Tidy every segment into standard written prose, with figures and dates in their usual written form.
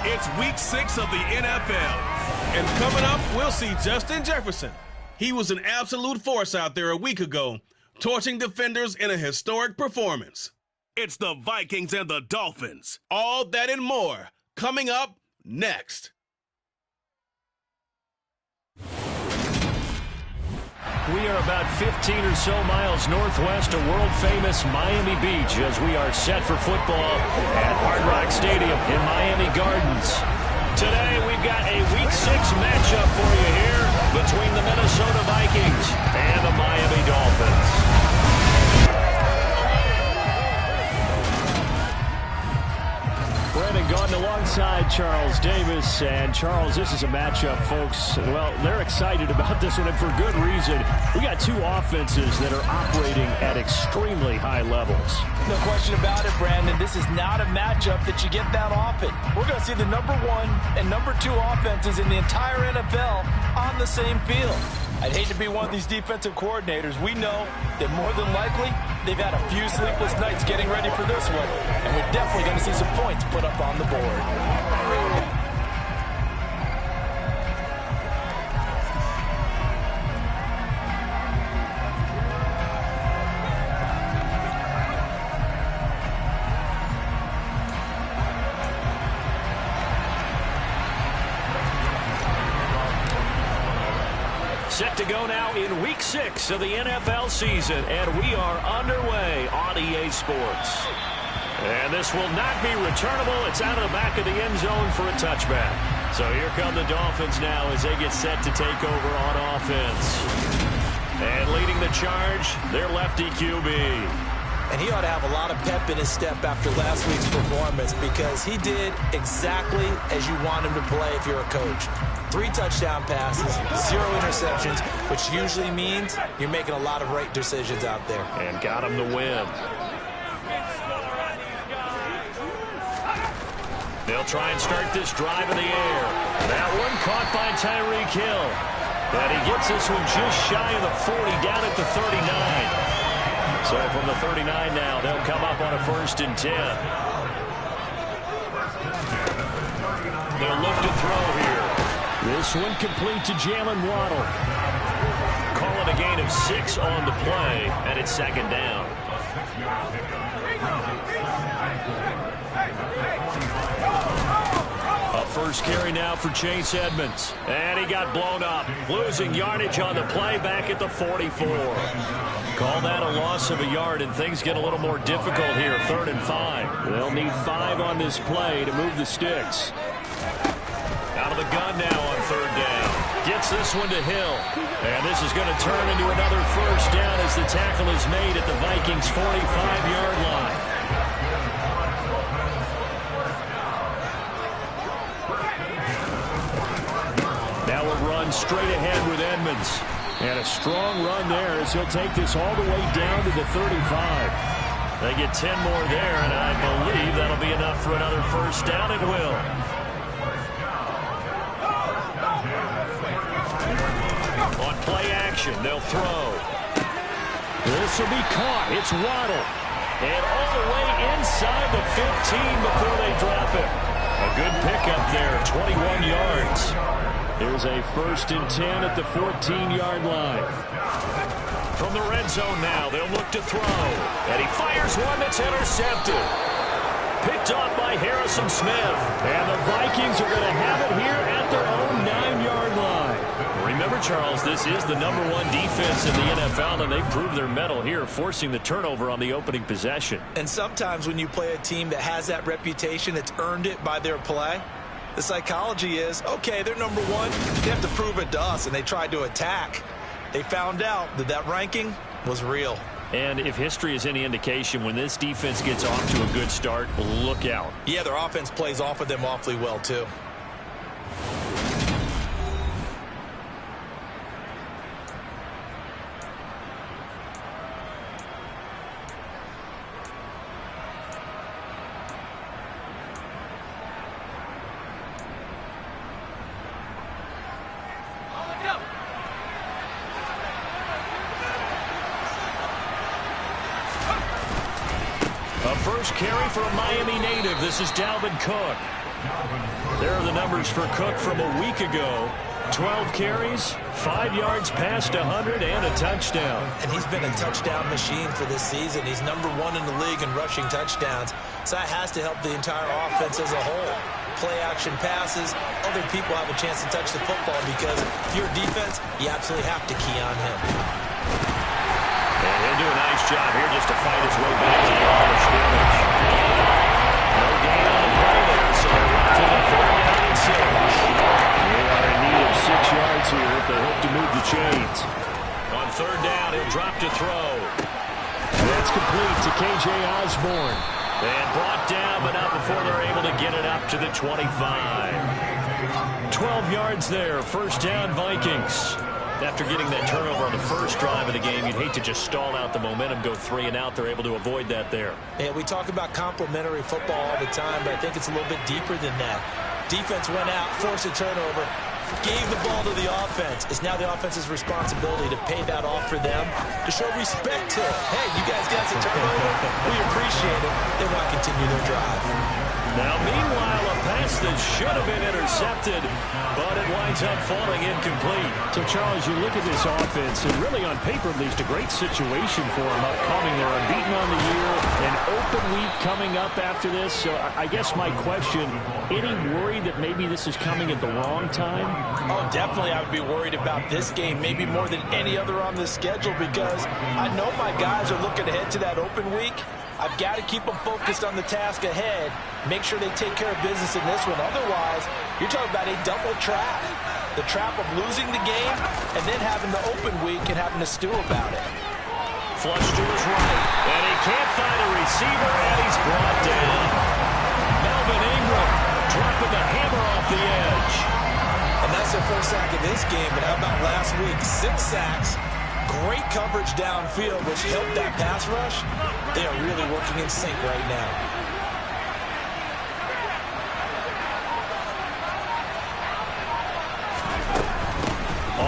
It's week 6 of the NFL. And coming up, we'll see Justin Jefferson. He was an absolute force out there a week ago, torching defenders in a historic performance. It's the Vikings and the Dolphins. All that and more coming up next. We are about 15 or so miles northwest of world-famous Miami Beach as we are set for football at Hard Rock Stadium in Miami Gardens. Today, we've got a Week 6 matchup for you here between the Minnesota Vikings and the Miami Dolphins. Brandon Gaudin alongside Charles Davis. And Charles, this is a matchup, folks. Well, they're excited about this one, and for good reason. We got two offenses that are operating at extremely high levels. No question about it, Brandon. This is not a matchup that you get that often. We're going to see the number 1 and number 2 offenses in the entire NFL on the same field. I'd hate to be one of these defensive coordinators. We know that more than likely they've had a few sleepless nights getting ready for this one, and we're definitely going to see some points put up on the board. Set to go now in Week 6 of the NFL season, and we are underway on EA Sports. And this will not be returnable. It's out of the back of the end zone for a touchback. So here come the Dolphins now as they get set to take over on offense. And leading the charge, their lefty QB. And he ought to have a lot of pep in his step after last week's performance because he did exactly as you want him to play if you're a coach. 3 touchdown passes, 0 interceptions, which usually means you're making a lot of right decisions out there. And got him the win. They'll try and start this drive in the air. That one caught by Tyreek Hill. And he gets this one just shy of the 40, down at the 39. So from the 39 now, they'll come up on a 1st and 10. They'll look to throw here. This one complete to Jalen Waddle. Call it a gain of 6 on the play, and it's 2nd down. A first carry now for Chase Edmonds. And he got blown up. Losing yardage on the play back at the 44. Call that a loss of a yard, and things get a little more difficult here. 3rd and 5. They'll need 5 on this play to move the sticks. Out of the gun now on 3rd down. Gets this one to Hill. And this is going to turn into another 1st down as the tackle is made at the Vikings' 45-yard line. Now a run straight ahead with Edmonds. And a strong run there as he'll take this all the way down to the 35. They get 10 more there, and I believe that'll be enough for another 1st down. It will. On play action, they'll throw. This will be caught. It's Waddle. And all the way inside the 15 before they drop it. A good pickup there, 21 yards. Here's a 1st and 10 at the 14-yard line. From the red zone now, they'll look to throw. And he fires one that's intercepted. Picked off by Harrison Smith. And the Vikings are going to have it here at their own 9-yard line. Remember, Charles, this is the #1 defense in the NFL, and they proved their mettle here, forcing the turnover on the opening possession. And sometimes when you play a team that has that reputation, it's earned it by their play. The psychology is, okay, they're #1. They have to prove it to us, and they tried to attack. They found out that that ranking was real. And if history is any indication, when this defense gets off to a good start, look out. Yeah, their offense plays off of them awfully well, too. A first carry for a Miami native. This is Dalvin Cook. There are the numbers for Cook from a week ago. 12 carries, 5 yards past 100, and a touchdown. And he's been a touchdown machine for this season. He's #1 in the league in rushing touchdowns. So that has to help the entire offense as a whole. Play action passes, other people have a chance to touch the football because if you're a defense, you absolutely have to key on him. And he'll do a nice job here just to fight his way back to the line of scrimmage. No gain on the play there, so they're left with a 4th down and 6. They are in need of 6 yards here if they hope to move the chains. On 3rd down, he'll drop to throw. That's complete to K.J. Osborne. And brought down, but not before they're able to get it up to the 25. 12 yards there, 1st down Vikings. After getting that turnover on the first drive of the game, you'd hate to just stall out the momentum, go 3 and out. They're able to avoid that there. Yeah, we talk about complementary football all the time, but I think it's a little bit deeper than that. Defense went out, forced a turnover, gave the ball to the offense. It's now the offense's responsibility to pay that off for them, to show respect to it. Hey, you guys got some turnover. We appreciate it. They want to continue their drive. Now, meanwhile, a pass that should have been intercepted, but it winds up falling incomplete. So, Charles, you look at this offense, and really on paper, at least, a great situation for them upcoming. They're unbeaten on the year, an open week coming up after this. So I guess my question, any worry that maybe this is coming at the wrong time? Oh, definitely I would be worried about this game, maybe more than any other on the schedule, because I know my guys are looking ahead to that open week. I've got to keep them focused on the task ahead, make sure they take care of business in this one. Otherwise, you're talking about a double trap. The trap of losing the game and then having the open week and having to stew about it. Flush to his right, and he can't find a receiver, and he's brought down. Melvin Ingram dropping the hammer off the edge. And that's their first sack of this game, but how about last week? 6 sacks. Great coverage downfield, which helped that pass rush. They are really working in sync right now.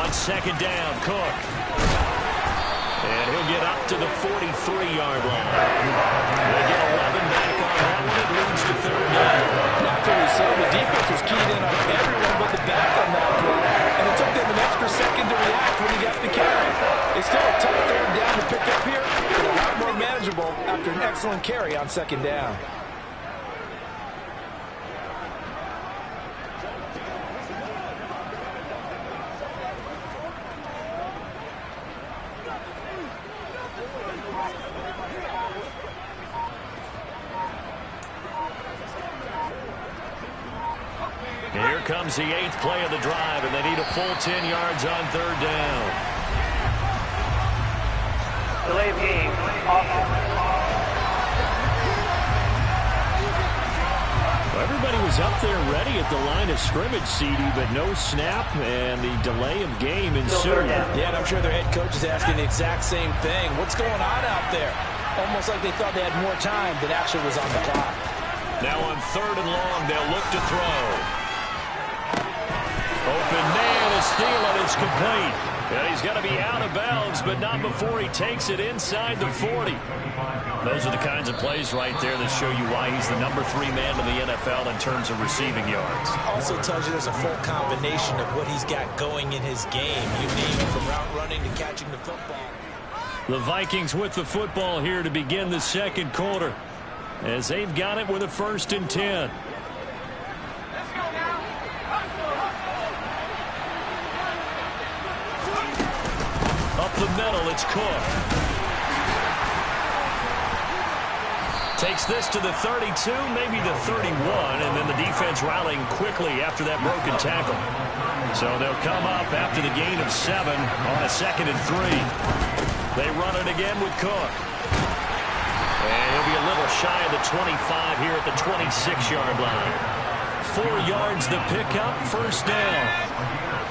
On 2nd down, Cook. And he'll get up to the 43-yard line. They get 11 back on that one. It leads to 3rd down. Naturally so. The defense was keyed in on everyone but the back on that play. And it took them an extra second to react when he got the carry. It's still a tough 3rd down to pick up here, but a lot more manageable after an excellent carry on 2nd down. Here comes the 8th play of the drive, and they need a full 10 yards on 3rd down. Delay of game. Everybody was up there ready at the line of scrimmage, CD, but no snap, and the delay of game ensued. Yeah, and I'm sure their head coach is asking the exact same thing. What's going on out there? Almost like they thought they had more time than actually was on the clock. Now on 3rd and long, they'll look to throw. Open man is stealing. It's complete. And he's going to be out of bounds, but not before he takes it inside the 40. Those are the kinds of plays right there that show you why he's the #3 man in the NFL in terms of receiving yards. Also tells you there's a full combination of what he's got going in his game. You name it, from route running to catching the football. The Vikings with the football here to begin the 2nd quarter, as they've got it with a 1st and 10. Up the middle, it's Cook. Takes this to the 32, maybe the 31, and then the defense rallying quickly after that broken tackle. So they'll come up after the gain of 7 on a 2nd and 3. They run it again with Cook. And he'll be a little shy of the 25 here at the 26-yard line. 4 yards the pickup, 1st down.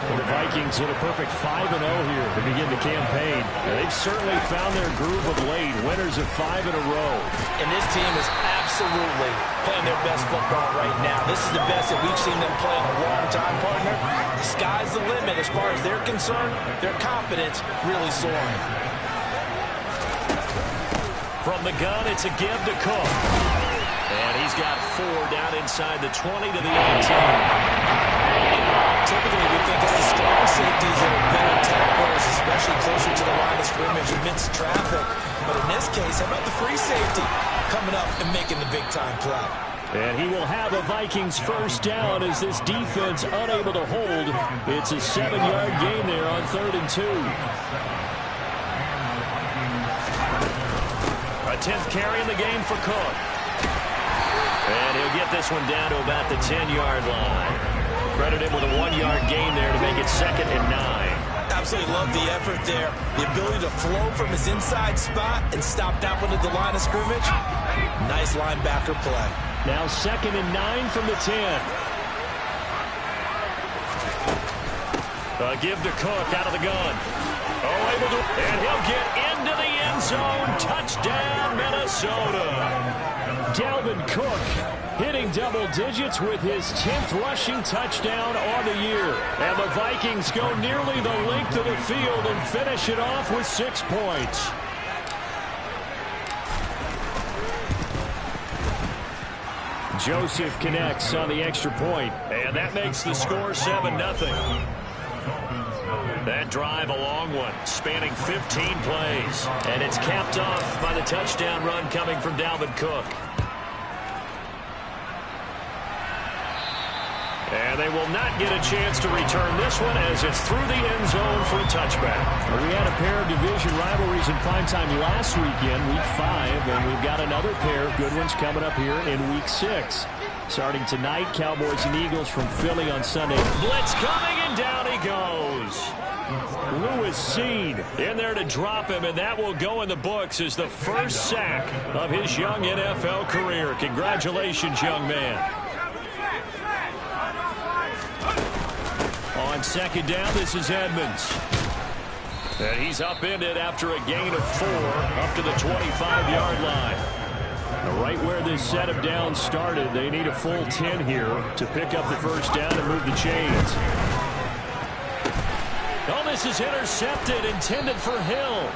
Well, the Vikings hit a perfect 5-0 here to begin the campaign. They've certainly found their groove of late, winners of 5 in a row. And this team is absolutely playing their best football right now. This is the best that we've seen them play in a long time, partner. The sky's the limit as far as they're concerned. Their confidence really soaring. From the gun, it's a give to Cook. And he's got 4 down inside the 20 to the 18. Typically, we think it's the strong safeties that are better tacklers, especially closer to the line of scrimmage amidst traffic. But in this case, how about the free safety coming up and making the big-time play? And he will have a Vikings first down as this defense unable to hold. It's a 7-yard gain there on 3rd and 2. A 10th carry in the game for Cook. And he'll get this one down to about the 10-yard line. Credit him with a 1-yard gain there to make it 2nd and 9. Absolutely love the effort there. The ability to flow from his inside spot and stop that one at the line of scrimmage. Nice linebacker play. Now 2nd and 9 from the 10. A give to Cook out of the gun. Oh, able to, and he'll get into the end zone. Touchdown, Minnesota. Dalvin Cook hitting double digits with his 10th rushing touchdown on the year. And the Vikings go nearly the length of the field and finish it off with 6 points. Joseph connects on the extra point, and that makes the score 7-0. That drive a long one, spanning 15 plays. And it's capped off by the touchdown run coming from Dalvin Cook. And they will not get a chance to return this one as it's through the end zone for a touchback. Well, we had a pair of division rivalries in primetime last weekend, Week 5, and we've got another pair of good ones coming up here in Week 6. Starting tonight, Cowboys and Eagles from Philly on Sunday. Blitz coming, and down he goes. Lewis Seen in there to drop him, and that will go in the books as the first sack of his young NFL career. Congratulations, young man. On 2nd down, this is Edmonds. And he's upended after a gain of 4 up to the 25-yard line. Now, right where this set of downs started, they need a full 10 here to pick up the first down and move the chains. Oh, this is intercepted, intended for Hill.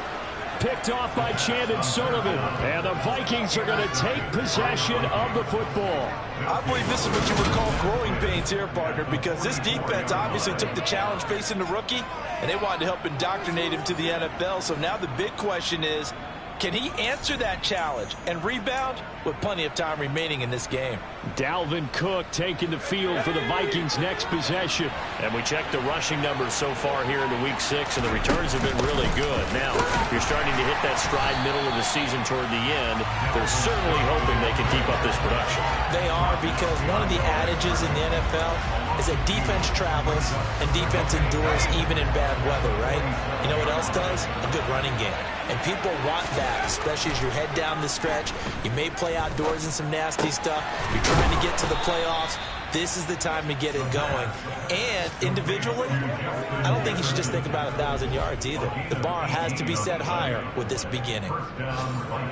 Picked off by Chandon Sullivan. And the Vikings are going to take possession of the football. I believe this is what you would call growing pains here, partner, because this defense obviously took the challenge facing the rookie, and they wanted to help indoctrinate him to the NFL. So now the big question is, can he answer that challenge and rebound with plenty of time remaining in this game? Dalvin Cook taking the field for the Vikings' next possession. And we check the rushing numbers so far here into Week 6, and the returns have been really good. Now, you're starting to hit that stride middle of the season toward the end. They're certainly hoping they can keep up this production. They are, because one of the adages in the NFL is that defense travels and defense endures even in bad weather, right? You know what else does? A good running game. And people want that, especially as you head down the stretch. You may play outdoors in some nasty stuff. You're trying to get to the playoffs. This is the time to get it going. And individually, I don't think you should just think about 1,000 yards either. The bar has to be set higher with this beginning.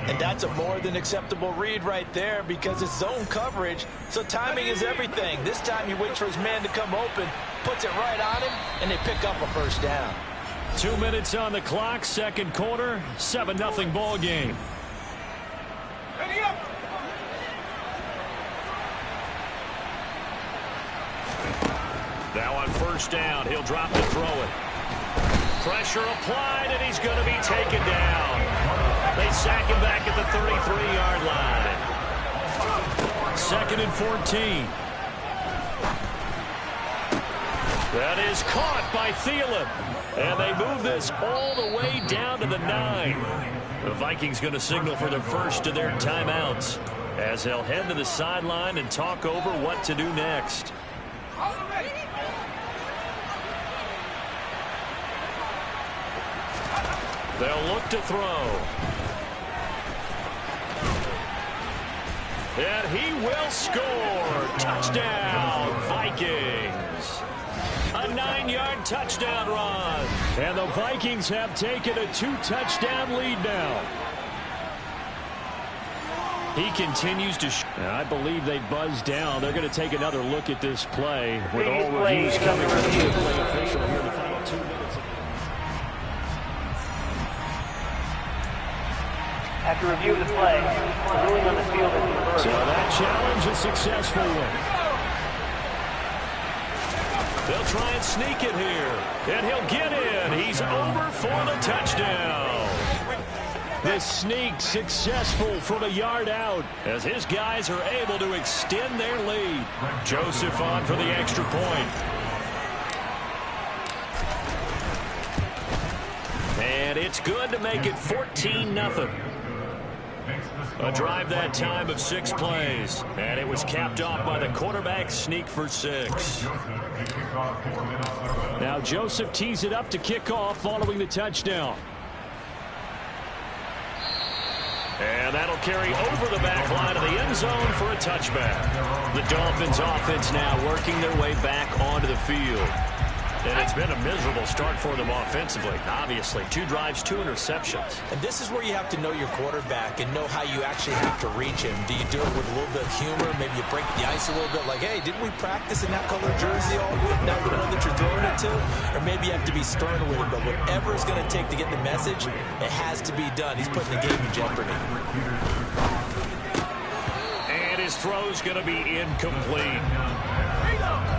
And that's a more than acceptable read right there, because it's zone coverage, so timing is everything. This time he waits for his man to come open, puts it right on him, and they pick up a first down. 2 minutes on the clock, 2nd quarter, 7-0 ball game. Now on first down, he'll drop to throw it. Pressure applied, and he's going to be taken down. They sack him back at the 33-yard line. 2nd and 14. That is caught by Thielen. And they move this all the way down to the 9. The Vikings going to signal for the first of their timeouts as they'll head to the sideline and talk over what to do next. They'll look to throw. And he will score. Touchdown, Vikings. A 9-yard touchdown run. And the Vikings have taken a 2-touchdown lead now. He continues to I believe they buzzed down. They're going to take another look at this play with all reviews coming from the play official here in the final 2 minutes. After review of the play, the ruling on the field is reversed. So that challenge is successful. They'll try and sneak it here. And he'll get in. He's over for the touchdown. The sneak successful from a yard out as his guys are able to extend their lead. Joseph on for the extra point. And it's good to make it 14-0. A drive that time of 6 plays. And it was capped off by the quarterback sneak for 6. Now Joseph tees it up to kick off following the touchdown. And that'll carry over the back line of the end zone for a touchback. The Dolphins offense now working their way back onto the field. And it's been a miserable start for them offensively. Obviously, 2 drives, 2 interceptions. And this is where you have to know your quarterback and know how you actually have to reach him. Do you do it with a little bit of humor? Maybe you break the ice a little bit like, hey, didn't we practice in that color jersey all week? Now the one that you're throwing it to? Or maybe you have to be stern with him. But whatever it's going to take to get the message, it has to be done. He's putting the game in jeopardy. And his throw's going to be incomplete.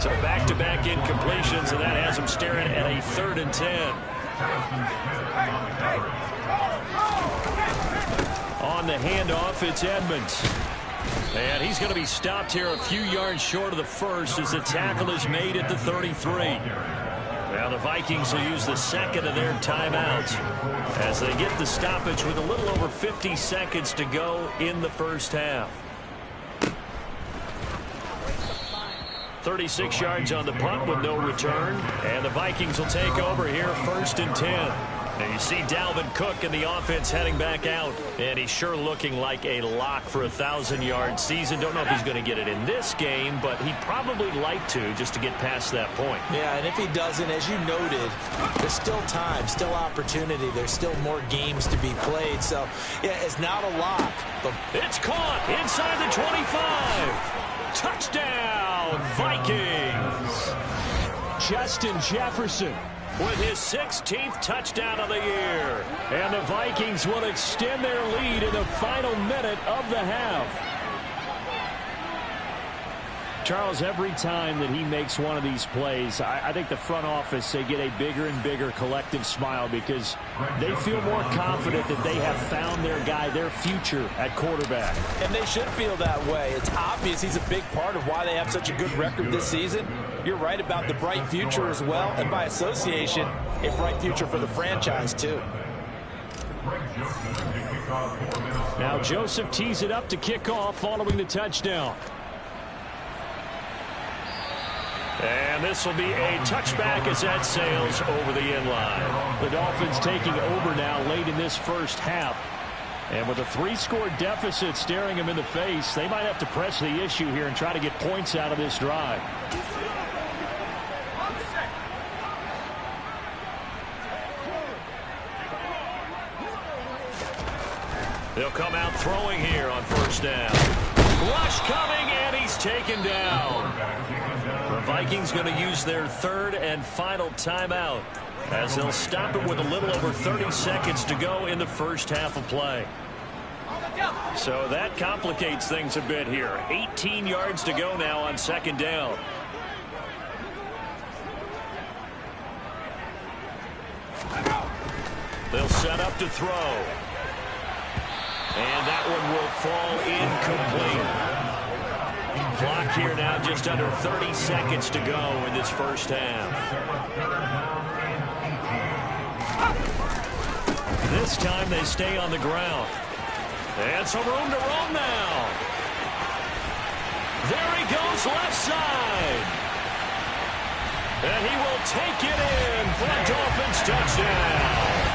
So back-to-back incompletions, and that has him staring at a 3rd and 10. On the handoff, it's Edmonds. And he's going to be stopped here a few yards short of the first as the tackle is made at the 33. Now the Vikings will use the second of their timeouts as they get the stoppage with a little over 50 seconds to go in the first half. 36 yards on the punt with no return. And the Vikings will take over here 1st and 10. And you see Dalvin Cook in the offense heading back out. And he's sure looking like a lock for a 1,000-yard season. Don't know if he's going to get it in this game, but he'd probably like to just to get past that point. Yeah, and if he doesn't, as you noted, there's still time, still opportunity. There's still more games to be played. So, yeah, it's not a lock. But it's caught inside the 25. Touchdown, Vikings. Justin Jefferson with his 16th touchdown of the year. And the Vikings will extend their lead in the final minute of the half. Charles, every time that he makes one of these plays, I think the front office, they get a bigger and bigger collective smile because they feel more confident that they have found their guy, their future at quarterback. And they should feel that way. It's obvious he's a big part of why they have such a good record this season. You're right about the bright future as well, and by association, a bright future for the franchise too. Now Joseph tees it up to kick off following the touchdown. And this will be a touchback as that sails over the end line. The Dolphins taking over now late in this first half. And with a 3-score deficit staring them in the face, they might have to press the issue here and try to get points out of this drive. They'll come out throwing here on 1st down. Rush coming, and he's taken down. The Vikings going to use their 3rd and final timeout as they'll stop it with a little over 30 seconds to go in the first half of play. So that complicates things a bit here. 18 yards to go now on 2nd down. They'll set up to throw. And that one will fall incomplete. Clock here now just under 30 seconds to go in this first half. This time they stay on the ground. And some room to roam now. There he goes left side. And he will take it in for a Dolphins touchdown.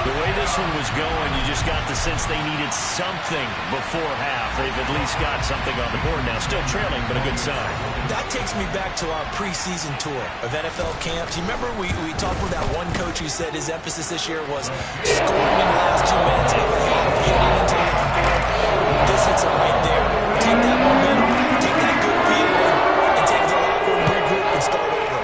The way this one was going, you just got the sense they needed something before half. They've at least got something on the board now. Still trailing, but a good sign. That takes me back to our preseason tour of NFL camps. You remember we talked with that one coach who said his emphasis this year was scoring in the last 2 minutes of the half, getting into the locker room. This hits it right there. Take that momentum, take that good feeling, and take the locker room, regroup, and start over.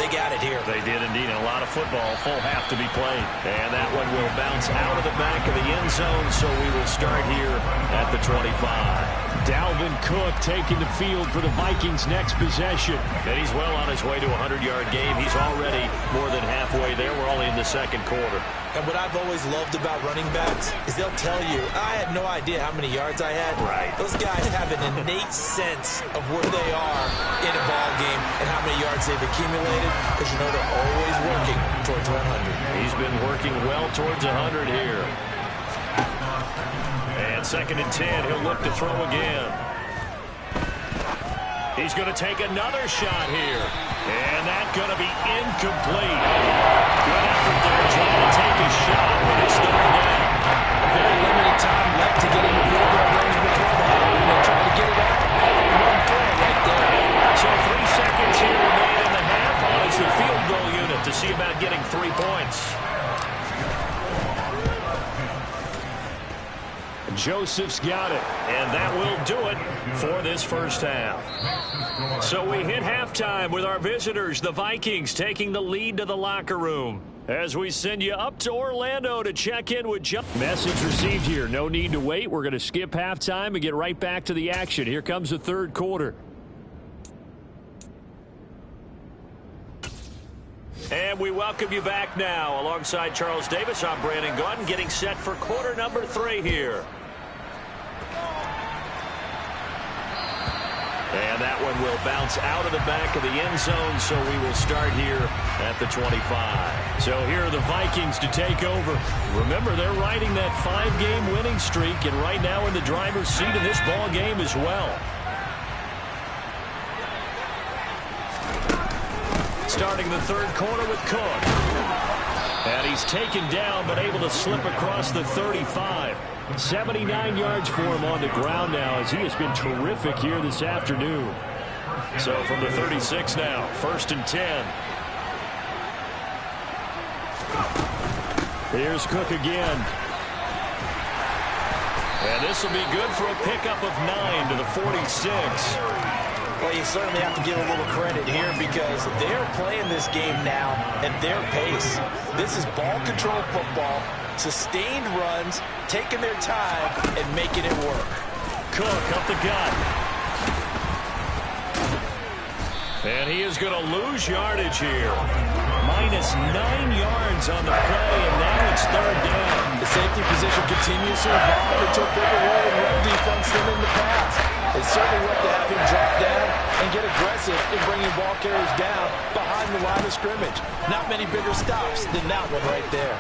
They got it here. They did indeed. A lot of football, full half left to be played. And that one will bounce out of the back of the end zone, so we will start here at the 25. Dalvin Cook taking the field for the Vikings' next possession. And he's well on his way to a 100-yard game. He's already more than halfway there. We're only in the second quarter. And what I've always loved about running backs is they'll tell you, I had no idea how many yards I had. Right. Those guys have an innate sense of where they are in a ball game and how many yards they've accumulated, because you know they're always working towards 100. He's been working well towards 100 here. And 2nd and 10, he'll look to throw again. He's going to take another shot here. And that's going to be incomplete. Good effort there trying to take a shot when it's 3rd down. Very limited time left to get in the field goal range before that. And they're trying to get it out. One throw right there. So 3 seconds here remain in the half. On is the field goal unit to see about getting 3 points. Joseph's got it. And that will do it for this first half. So we hit halftime with our visitors, the Vikings, taking the lead to the locker room. As we send you up to Orlando to check in with John. Message received here. No need to wait. We're going to skip halftime and get right back to the action. Here comes the 3rd quarter. And we welcome you back now. Alongside Charles Davis, I'm Brandon Gunn, getting set for quarter number 3 here. And that one will bounce out of the back of the end zone, so we will start here at the 25. So here are the Vikings to take over. Remember, they're riding that 5-game winning streak, and right now in the driver's seat of this ball game as well. Starting the 3rd quarter with Cook. And he's taken down, but able to slip across the 35. 79 yards for him on the ground now, as he has been terrific here this afternoon. So from the 36 now, 1st and 10. Here's Cook again. And this will be good for a pickup of 9 to the 46. Well, you certainly have to give a little credit here because they're playing this game now at their pace. This is ball control football, sustained runs, taking their time, and making it work. Cook up the gut. And he is going to lose yardage here. Minus 9 yards on the play, and now it's 3rd down. The safety position continues to evolve into a bigger role in run defense than in the past. It's certainly worth to have him drop down and get aggressive in bringing ball carriers down behind the line of scrimmage. Not many bigger stops than that one right there.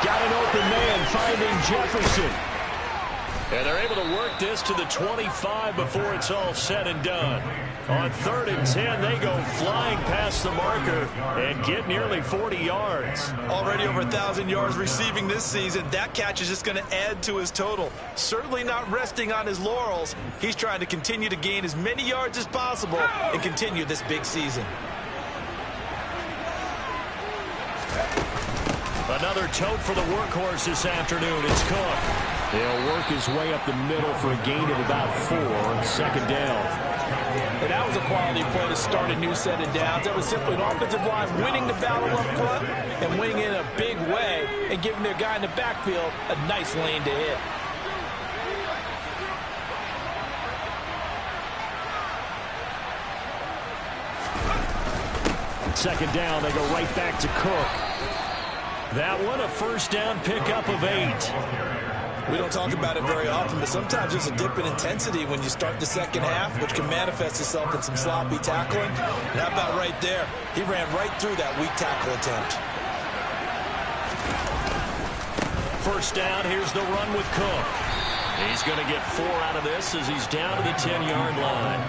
Got an open man finding Jefferson. And they're able to work this to the 25 before it's all said and done. On 3rd and 10, they go flying past the marker and get nearly 40 yards. Already over 1,000 yards receiving this season. That catch is just going to add to his total. Certainly not resting on his laurels. He's trying to continue to gain as many yards as possible and continue this big season. Another tote for the workhorse this afternoon. It's Cook. He'll work his way up the middle for a gain of about 4 on 2nd down. And that was a quality play to start a new set of downs. That was simply an offensive line winning the battle up front and winning in a big way and giving their guy in the backfield a nice lane to hit. Second down, they go right back to Cook. That one a 1st down pickup of 8. We don't talk about it very often, but sometimes there's a dip in intensity when you start the second half, which can manifest itself in some sloppy tackling. And how about right there? He ran right through that weak tackle attempt. 1st down, here's the run with Cook. He's going to get 4 out of this as he's down to the 10-yard line.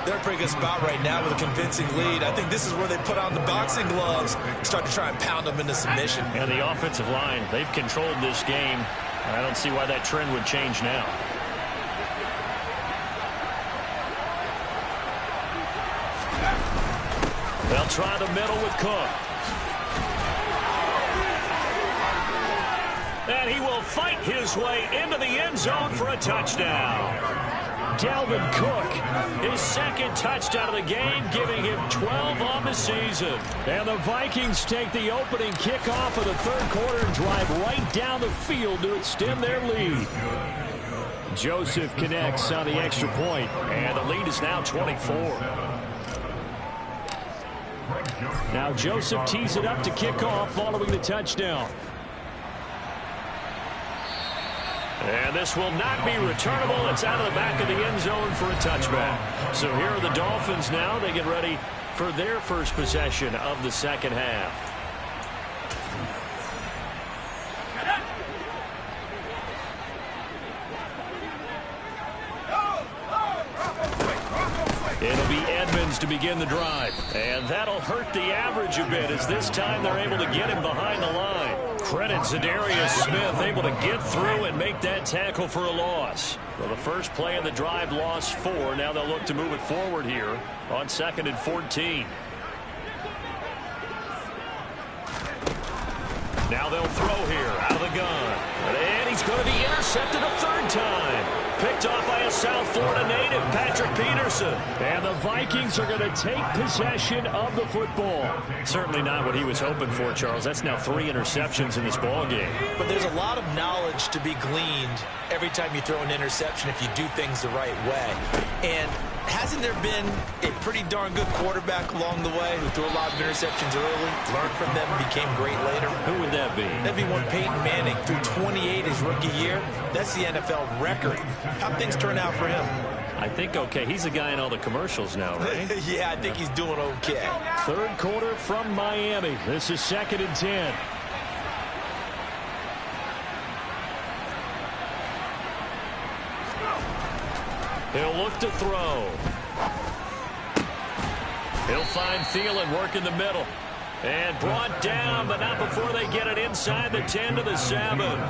They're in a pretty good spot right now with a convincing lead. I think this is where they put on the boxing gloves, start to try and pound them into submission. And the offensive line, they've controlled this game. I don't see why that trend would change now. They'll try the middle with Cook. And he will fight his way into the end zone for a touchdown. Dalvin Cook, his second touchdown of the game, giving him 12 on the season. And the Vikings take the opening kickoff of the third quarter and drive right down the field to extend their lead. Joseph connects on the extra point, and the lead is now 24. Now Joseph tees it up to kick off following the touchdown. And this will not be returnable. It's out of the back of the end zone for a touchback. So here are the Dolphins now. They get ready for their first possession of the second half. It'll be Edmonds to begin the drive. And that'll hurt the average a bit, as this time they're able to get him behind the line. Credit Zadarius Smith, able to get through and make that tackle for a loss. Well, the first play of the drive lost 4. Now they'll look to move it forward here on 2nd and 14. Now they'll throw here out of the gun. And he's going to be intercepted a third time. Picked off by a South Florida native, Patrick Peterson. And the Vikings are going to take possession of the football. Certainly not what he was hoping for, Charles. That's now 3 interceptions in this ball game. But there's a lot of knowledge to be gleaned every time you throw an interception if you do things the right way. And hasn't there been a pretty darn good quarterback along the way who threw a lot of interceptions early, learned from them, and became great later? Who would that be? That'd be one Peyton Manning, threw 28 his rookie year. That's the NFL record. How'd things turn out for him? I think okay. He's a guy in all the commercials now, right? Yeah, I think he's doing okay. Third quarter from Miami. This is 2nd and 10. He'll look to throw. He'll find Thielen work in the middle. And brought down, but not before they get it inside the 10 to the 7.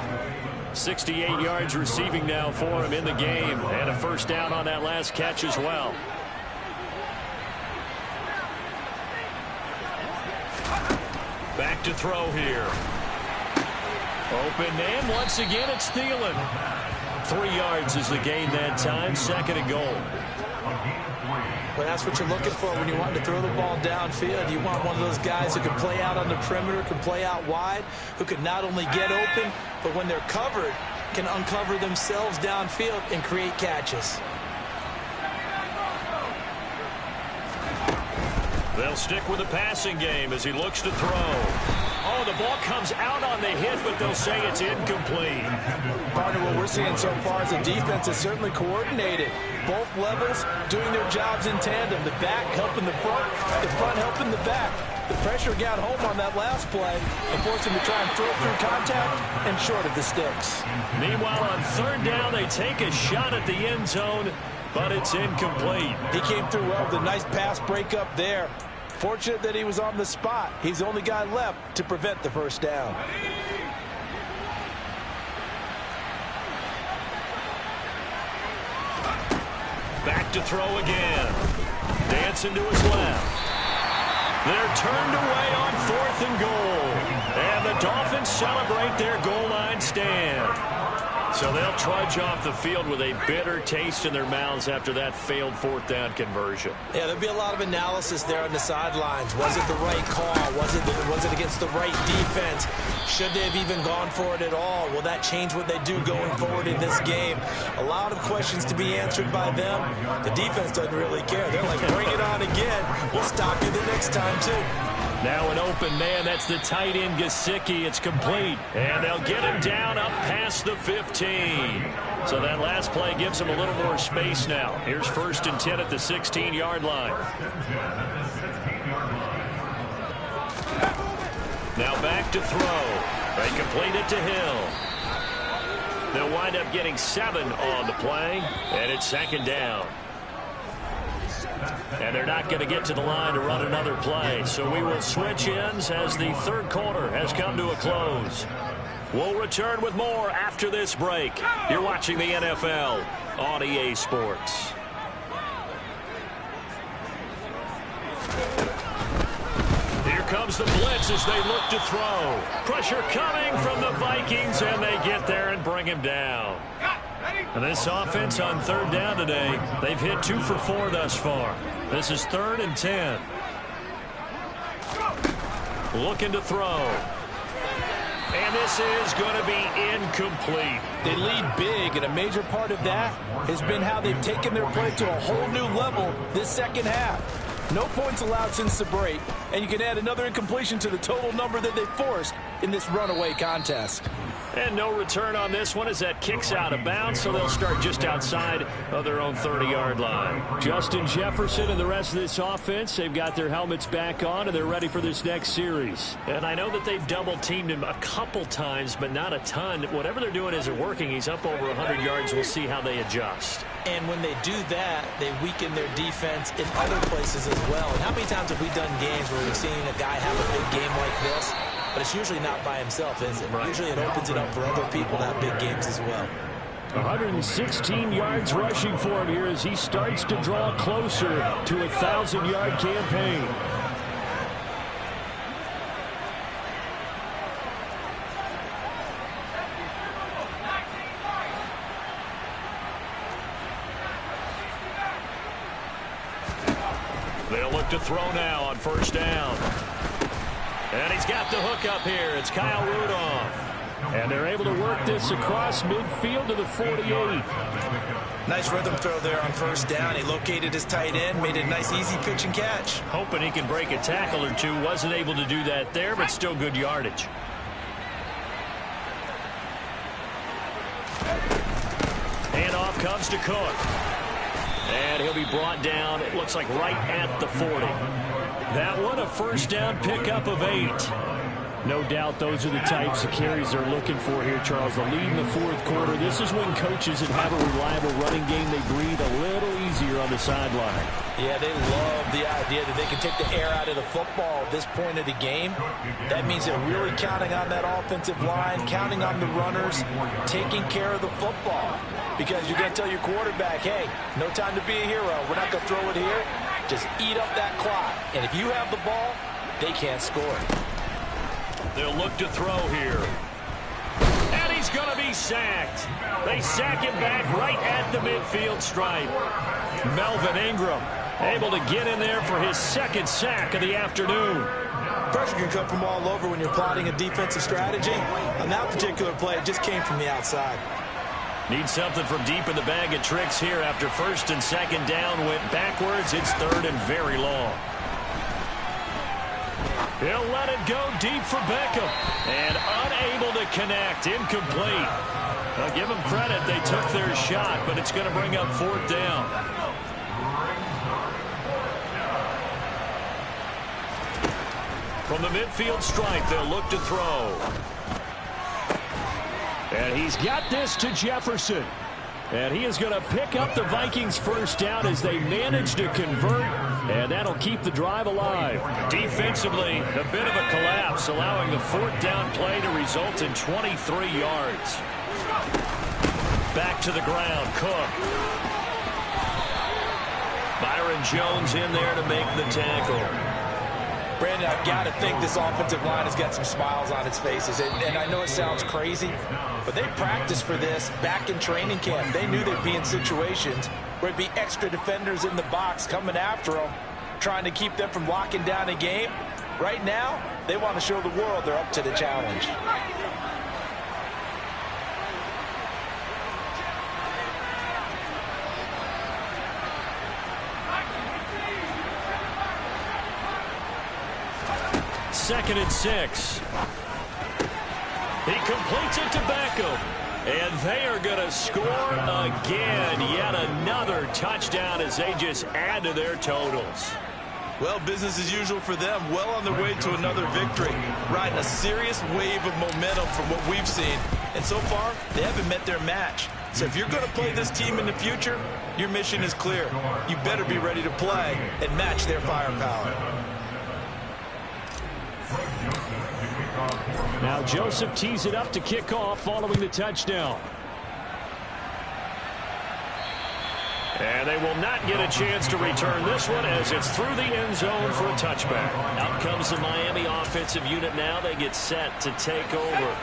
68 yards receiving now for him in the game. And a first down on that last catch as well. Back to throw here. Open man. Once again, it's Thielen. 3 yards is the gain that time. 2nd and goal. Well, that's what you're looking for when you want to throw the ball downfield. You want one of those guys who can play out on the perimeter, can play out wide, who can not only get open, but when they're covered, can uncover themselves downfield and create catches. They'll stick with the passing game as he looks to throw. Oh, the ball comes out on the hit, but they'll say it's incomplete. Partner, what we're seeing so far is the defense is certainly coordinated. Both levels doing their jobs in tandem. The back helping the front helping the back. The pressure got home on that last play and forced him to try and throw through contact and short of the sticks. Meanwhile, on 3rd down, they take a shot at the end zone, but it's incomplete. He came through well with a nice pass breakup there. Fortunate that he was on the spot. He's the only guy left to prevent the first down. Back to throw again. Dancing to his left. They're turned away on 4th and goal. And the Dolphins celebrate their goal line stand. So they'll trudge off the field with a bitter taste in their mouths after that failed 4th down conversion. Yeah, there'll be a lot of analysis there on the sidelines. Was it the right call? Was it against the right defense? Should they have even gone for it at all? Will that change what they do going forward in this game? A lot of questions to be answered by them. The defense doesn't really care. They're like, bring it on again. We'll stop you the next time, too. Now an open man. That's the tight end, Gesicki. It's complete. And they'll get him down up past the 15. So that last play gives him a little more space now. Here's 1st and 10 at the 16-yard line. Now back to throw. They complete it to Hill. They'll wind up getting 7 on the play. And it's 2nd down. And they're not going to get to the line to run another play. So we will switch ends as the 3rd quarter has come to a close. We'll return with more after this break. You're watching the NFL on EA Sports. Here comes the blitz as they look to throw. Pressure coming from the Vikings, and they get there and bring him down. And this offense on third down today, they've hit 2 for 4 thus far. This is 3rd and 10. Looking to throw. And this is going to be incomplete. They lead big, and a major part of that has been how they've taken their play to a whole new level this second half. No points allowed since the break, and you can add another incompletion to the total number that they forced in this runaway contest. And no return on this one as that kicks out of bounds, so they'll start just outside of their own 30-yard line. Justin Jefferson and the rest of this offense, they've got their helmets back on, and they're ready for this next series. And I know that they've double-teamed him a couple times, but not a ton. Whatever they're doing isn't working. He's up over 100 yards. We'll see how they adjust. And when they do that, they weaken their defense in other places as well. And how many times have we done games where we've seen a guy have a big game like this? But it's usually not by himself, is it? Right. Usually it opens it up for other people to have big games as well. 116 yards rushing for him here as he starts to draw closer to a 1,000-yard campaign. They'll look to throw now on first down. And he's got the hook up here. It's Kyle Rudolph. And they're able to work this across midfield to the 48. Nice rhythm throw there on first down. He located his tight end, made it a nice easy pitch and catch. Hoping he can break a tackle or two. Wasn't able to do that there, but still good yardage. And off comes to Cook. And he'll be brought down, it looks like right at the 40. That one, a first down pickup of 8. No doubt those are the types of carries they're looking for here, Charles. The lead in the fourth quarter. This is when coaches that have a reliable running game, they breathe a little easier on the sideline. Yeah, they love the idea that they can take the air out of the football at this point of the game. That means they're really counting on that offensive line, counting on the runners, taking care of the football. Because you're going to tell your quarterback, hey, no time to be a hero. We're not going to throw it here. Just eat up that clock. And if you have the ball, they can't score. They'll look to throw here. And he's going to be sacked. They sack him back right at the midfield stripe. Melvin Ingram able to get in there for his second sack of the afternoon. Pressure can come from all over when you're plotting a defensive strategy. On that particular play, it just came from the outside. Need something from deep in the bag of tricks here after first and second down went backwards. It's third and very long. He'll let it go deep for Beckham. And unable to connect. Incomplete. I'll give them credit. They took their shot, but it's going to bring up fourth down. From the midfield stripe, they'll look to throw. And he's got this to Jefferson. And he is going to pick up the Vikings first down as they manage to convert. And that'll keep the drive alive. Defensively, a bit of a collapse, allowing the fourth down play to result in 23 yards. Back to the ground, Cook. Byron Jones in there to make the tackle. Brandon, I've got to think this offensive line has got some smiles on its faces. And I know it sounds crazy, but they practiced for this back in training camp. They knew they'd be in situations where it'd be extra defenders in the box coming after them, trying to keep them from locking down a game. Right now, they want to show the world they're up to the challenge. Second and 6. He completes it to Beckham. And they are going to score again. Yet another touchdown as they just add to their totals. Well, business as usual for them. Well on their way to another victory. Riding a serious wave of momentum from what we've seen. And so far, they haven't met their match. So if you're going to play this team in the future, your mission is clear. You better be ready to play and match their firepower. Now Joseph tees it up to kick off following the touchdown. And they will not get a chance to return this one as it's through the end zone for a touchback. Out comes the Miami offensive unit now. They get set to take over.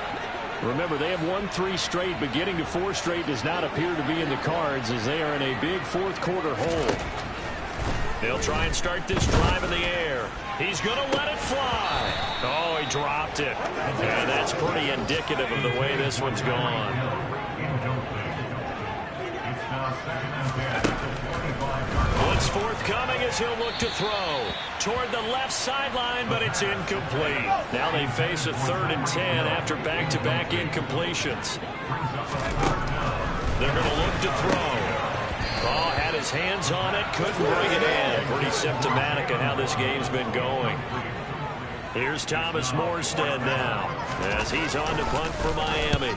Remember, they have won 3 straight, but getting to 4 straight does not appear to be in the cards as they are in a big fourth quarter hole. They'll try and start this drive in the air. He's going to let it fly. Oh, he dropped it. And that's pretty indicative of the way this one's gone. Blitz forthcoming as he'll look to throw. Toward the left sideline, but it's incomplete. Now they face a 3rd and 10 after back-to-back incompletions. They're going to look to throw. Oh, had his hands on it, couldn't bring it in. Pretty symptomatic of how this game's been going. Here's Thomas Morstead now as he's on to punt for Miami.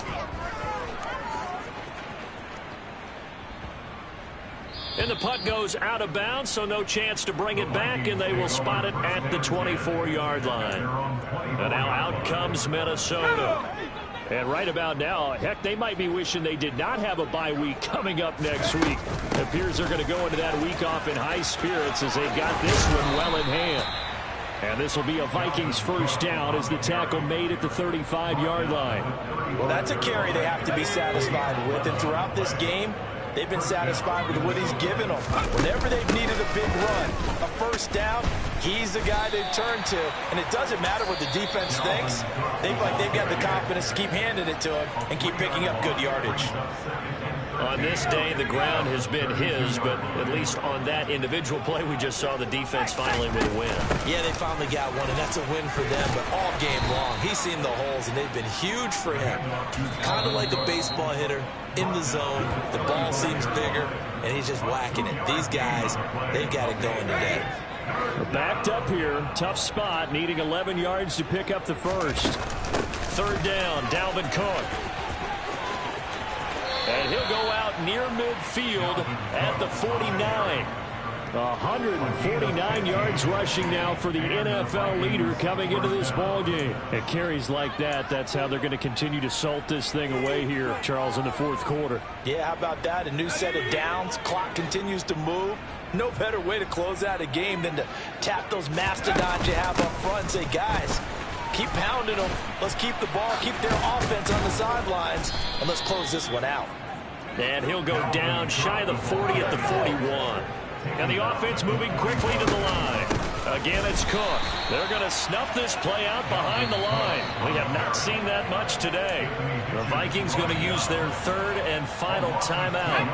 And the punt goes out of bounds, so no chance to bring it back, and they will spot it at the 24-yard line. And now out comes Minnesota. And right about now, heck, they might be wishing they did not have a bye week coming up next week. It appears they're going to go into that week off in high spirits as they've got this one well in hand. And this will be a Vikings first down as the tackle made at the 35-yard line. Well, that's a carry they have to be satisfied with. And throughout this game, they've been satisfied with what he's given them. Whenever they've needed a big run, a first down, he's the guy they've turned to. And it doesn't matter what the defense thinks. They've got the confidence to keep handing it to him and keep picking up good yardage. On this day, the ground has been his, but at least on that individual play, we just saw the defense finally with a win. Yeah, they finally got one, and that's a win for them, but all game long, he's seen the holes, and they've been huge for him. Kind of like a baseball hitter in the zone. The ball seems bigger, and he's just whacking it. These guys, they've got it going today. Backed up here, tough spot, needing 11 yards to pick up the first. 3rd down, Dalvin Cook. And he'll go out near midfield at the 49. 149 yards rushing now for the NFL leader coming into this ballgame. At carries like that, that's how they're going to continue to salt this thing away here, Charles, in the fourth quarter. Yeah, how about that? A new set of downs. Clock continues to move. No better way to close out a game than to tap those mastodons you have up front and say, guys, keep pounding them. Let's keep the ball, keep their offense on the sidelines, and let's close this one out. And he'll go down shy of the 40 at the 41. And the offense moving quickly to the line. Again, it's Cook. They're going to snuff this play out behind the line. We have not seen that much today. The Vikings going to use their 3rd and final timeout.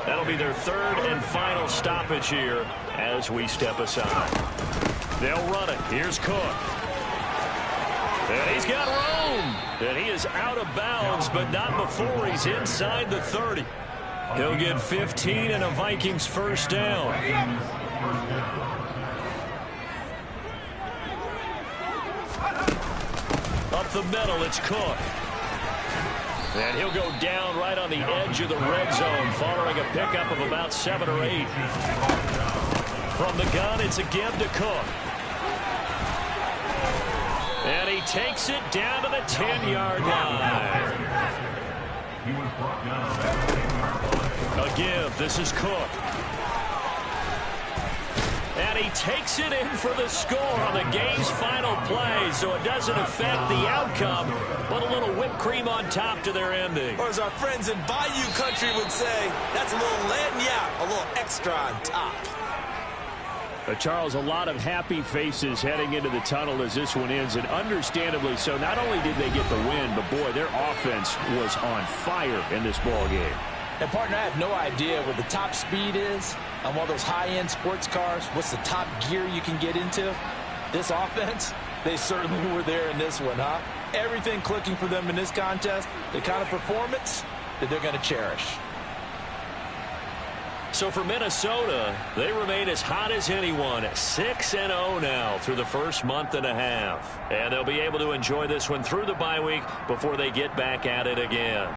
That'll be their 3rd and final stoppage here as we step aside. They'll run it. Here's Cook. And he's got room. And he is out of bounds, but not before he's inside the 30. He'll get 15 and a Vikings first down. Up the middle, it's Cook. And he'll go down right on the edge of the red zone following a pickup of about 7 or 8. From the gun, it's again to Cook. And he takes it down to the 10-yard line. A give. This is Cook. And he takes it in for the score on the game's final play, so it doesn't affect the outcome, but a little whipped cream on top to their ending. Or as our friends in Bayou Country would say, that's a little lagniappe, a little extra on top. Charles, a lot of happy faces heading into the tunnel as this one ends, and understandably so. Not only did they get the win, but boy, their offense was on fire in this ball game. And partner, I have no idea what the top speed is on one of those high-end sports cars. What's the top gear you can get into? This offense, they certainly were there in this one, huh? Everything clicking for them in this contest, the kind of performance that they're going to cherish. So for Minnesota, they remain as hot as anyone, 6-0 now through the first month and a half. And they'll be able to enjoy this one through the bye week before they get back at it again.